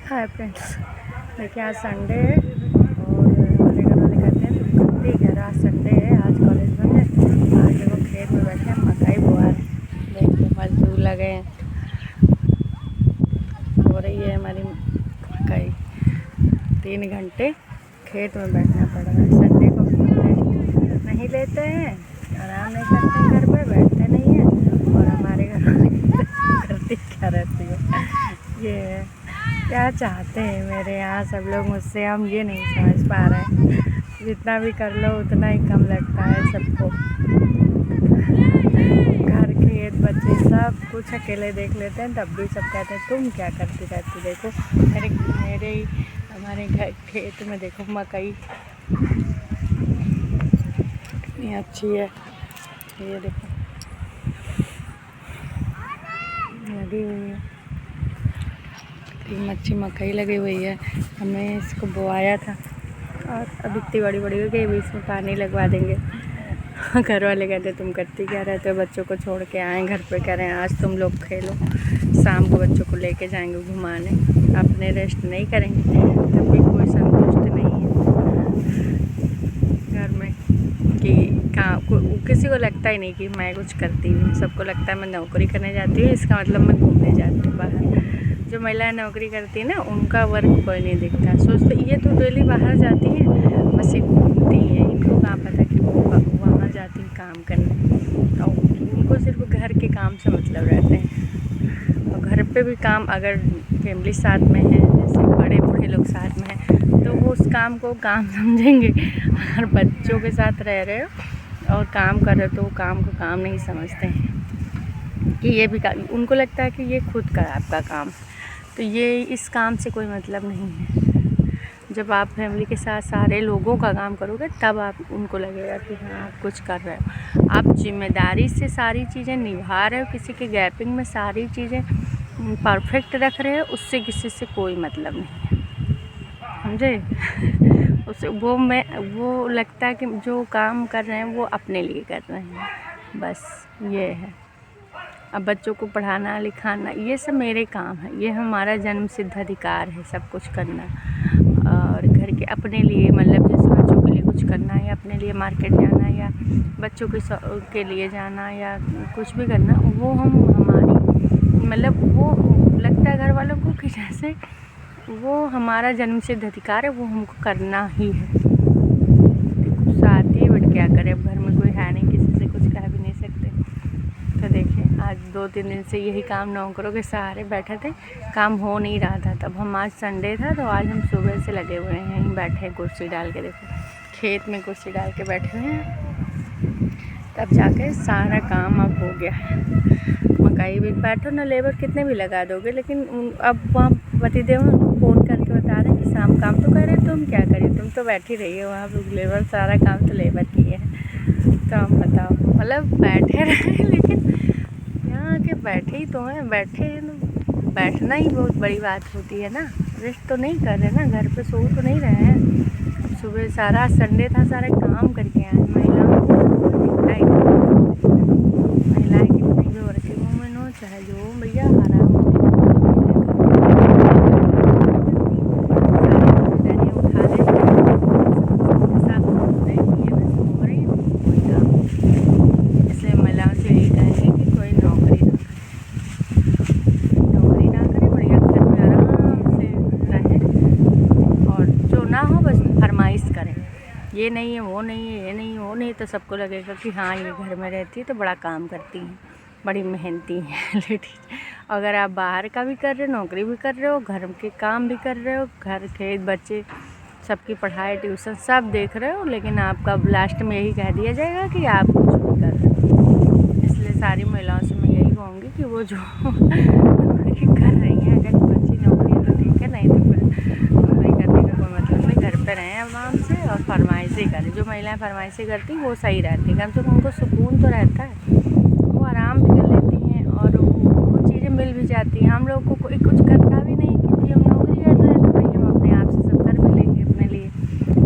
Hi friends, देखिए आज Sunday है और हमारे घर वाले कहते हैं तुम करते ही घर, आज संडे है, आज कॉलेज बंद है। आज देखो खेत में बैठे हैं, मकई बोआ रहे हैं। देखिए मजदूर लगे हैं, हो रही है हमारी मकई। 3 घंटे खेत में बैठना पड़ रहा है। संडे को रेस्ट नहीं लेते हैं, आराम नहीं करते हैं, घर पर बैठते नहीं हैं। और हमारे घर वाले करती क्या रहती है, ये है। क्या चाहते हैं मेरे यहाँ सब लोग मुझसे, हम ये नहीं समझ पा रहे हैं। जितना भी कर लो उतना ही कम लगता है सबको। घर खेत बच्चे सब कुछ अकेले देख लेते हैं, तब भी सब कहते हैं तुम क्या करती रहती। देखो मेरे हमारे घर खेत में देखो मकई कितनी अच्छी है, ये देखो लगी हुई है, अच्छी मकई लगी हुई है। हमने इसको बोआया था और अब इतनी बड़ी बड़ी हो गई, अभी इसमें पानी लगवा देंगे। घर वाले कहते तुम करती क्या रहते हो, बच्चों को छोड़ के आए घर पे, कह रहे हैं आज तुम लोग खेलो, शाम को बच्चों को लेके जाएंगे घुमाने, अपने रेस्ट नहीं करेंगे। तब भी कोई संतुष्ट नहीं है घर में कि किसी को लगता ही नहीं कि मैं कुछ करती हूँ। सबको लगता है मैं नौकरी करने जाती हूँ, इसका मतलब मैं घूमने जाती हूँ बाहर। जो महिलाएं नौकरी करती है ना, उनका वर्क कोई नहीं दिखता। सोचते ये तो डेली बाहर जाती हैं, बस ये घूमती हैं, इनको कहाँ पता कि वो वहाँ जाती हैं काम करने। और उनको सिर्फ घर के काम से मतलब रहते हैं। और घर पे भी काम, अगर फैमिली साथ में है, जैसे बड़े बूढ़े लोग साथ में हैं, तो वो उस काम को काम समझेंगे। अगर बच्चों के साथ रह रहे हो और काम कर रहे हो तो वो काम को काम नहीं समझते हैं कि ये भी उनको लगता है कि ये खुद का आपका काम, तो ये इस काम से कोई मतलब नहीं है। जब आप फैमिली के साथ सारे लोगों का काम करोगे तब आप उनको लगेगा कि हाँ आप कुछ कर रहे हो, आप जिम्मेदारी से सारी चीज़ें निभा रहे हो, किसी के गैपिंग में सारी चीज़ें परफेक्ट रख रहे हो, उससे किसी से कोई मतलब नहीं है, समझे। उससे वो लगता है कि जो काम कर रहे हैं वो अपने लिए कर रहे हैं, बस ये है। अब बच्चों को पढ़ाना लिखाना ये सब मेरे काम है, ये हमारा जन्म सिद्ध अधिकार है सब कुछ करना। और घर के अपने लिए मतलब जैसे बच्चों के लिए कुछ करना या अपने लिए मार्केट जाना या बच्चों के लिए जाना या कुछ भी करना, वो हमारी मतलब वो लगता है घर वालों को कि जैसे वो हमारा जन्म सिद्ध अधिकार है, वो हमको करना ही है। गुस्सा आती है बट क्या करें, अब घर में कोई है नहीं, किसी से कुछ कह भी नहीं सकते। तो देखिए आज 2-3 दिन से यही काम नौकरों के सहारे बैठे थे, काम हो नहीं रहा था। तब हम आज संडे था तो आज हम सुबह से लगे हुए हैं, यहीं बैठे हैं कुर्सी डाल के। देखो खेत में कुर्सी डाल के बैठे हुए हैं, तब जाके सारा काम अब हो गया है। मकई भी बैठो ना, लेबर कितने भी लगा दोगे, लेकिन अब वहाँ पतिदेव फ़ोन करके बता रहे हैं कि शाम काम तो कर रहे, तुम क्या करिए, तुम तो बैठी रही हो वहाँ पर, लेबर सारा काम तो लेबर की है। तो हम बताओ, मतलब बैठे रहे, लेकिन यहाँ के बैठे ही तो हैं, बैठना ही बहुत बड़ी बात होती है ना। रेस्ट तो नहीं कर रहे ना, घर पे सो तो नहीं रहे हैं। सुबह सारा संडे था, सारे काम करके आए। महिलाएं कितनी भी वर्किंग वूमेन हो चाहे जो हो, भैया आराम करें। ये नहीं है वो नहीं है, ये नहीं है वो नहीं, तो सबको लगेगा कि हाँ ये घर में रहती है तो बड़ा काम करती हैं, बड़ी मेहनती हैं लेडीज। अगर आप बाहर का भी कर रहे हो, नौकरी भी कर रहे हो, घर के काम भी कर रहे हो, घर खेत बच्चे सबकी पढ़ाई ट्यूशन सब देख रहे हो, लेकिन आपका लास्ट में यही कह दिया जाएगा कि आप कुछ भी कर रहे हो। इसलिए सारी महिलाओं से मैं यही कहूँगी कि वो जो नौकरी कर रही हैं, अगर बच्ची नौकरी है तो ठीक है, नहीं तो फिर नौकरी करने का कोई मतलब नहीं, घर पर रहें आराम से और फरमाइशी करें। जो महिलाएं फरमाइशी करती वो सही रहती है, कम से कम उनको सुकून तो रहता है, वो आराम भी कर लेती हैं और वो चीज़ें मिल भी जाती हैं। हम लोग को कोई कुछ करना भी नहीं, क्योंकि हम नौकरी कर रहे हैं, तो भाई हम अपने आप से सब कर भी लेंगे अपने लिए।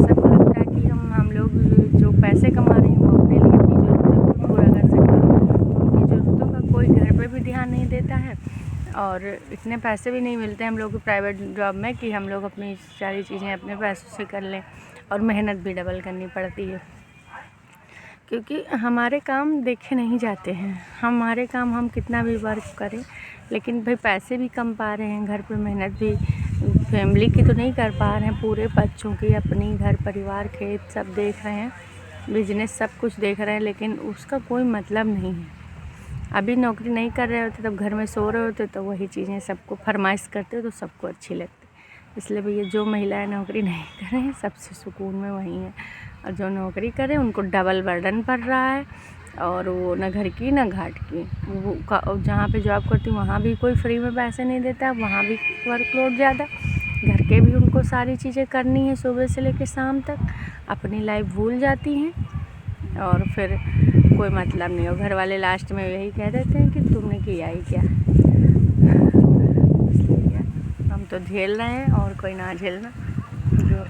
सबको लगता है कि हम लोग जो पैसे कमा रहे हैं वो अपने लिए अपनी ज़रूरतों को पूरा कर सकते हैं, उनकी ज़रूरतों का कोई घर पर भी ध्यान नहीं देता है। और और इतने पैसे भी नहीं मिलते हम लोग को प्राइवेट जॉब में कि हम लोग अपनी सारी चीज़ें अपने पैसों से कर लें, और मेहनत भी डबल करनी पड़ती है, क्योंकि हमारे काम देखे नहीं जाते हैं। हमारे काम हम कितना भी वर्क करें, लेकिन भाई पैसे भी कम पा रहे हैं, घर पे मेहनत भी फैमिली की तो नहीं कर पा रहे हैं, पूरे बच्चों की, अपनी घर परिवार खेत सब देख रहे हैं, बिजनेस सब कुछ देख रहे हैं, लेकिन उसका कोई मतलब नहीं है। अभी नौकरी नहीं कर रहे होते तब घर में सो रहे होते तो वही चीज़ें सबको फरमाइश करते तो सबको अच्छी लगती। इसलिए भैया जो महिलाएं नौकरी नहीं कर रहे हैं सबसे सुकून में वही हैं, और जो नौकरी करें उनको डबल बर्डन पड़ रहा है, और वो न घर की न घाट की। वो जहाँ पे जॉब करती वहाँ भी कोई फ्री में पैसे नहीं देता, वहाँ भी वर्कलोड ज़्यादा, घर के भी उनको सारी चीज़ें करनी है सुबह से लेकर शाम तक, अपनी लाइफ भूल जाती हैं, और फिर कोई मतलब नहीं हो। घर वाले लास्ट में यही कह देते हैं कि तुमने किया ही क्या। इसलिए हम तो झेल रहे हैं और कोई ना झेलना। जो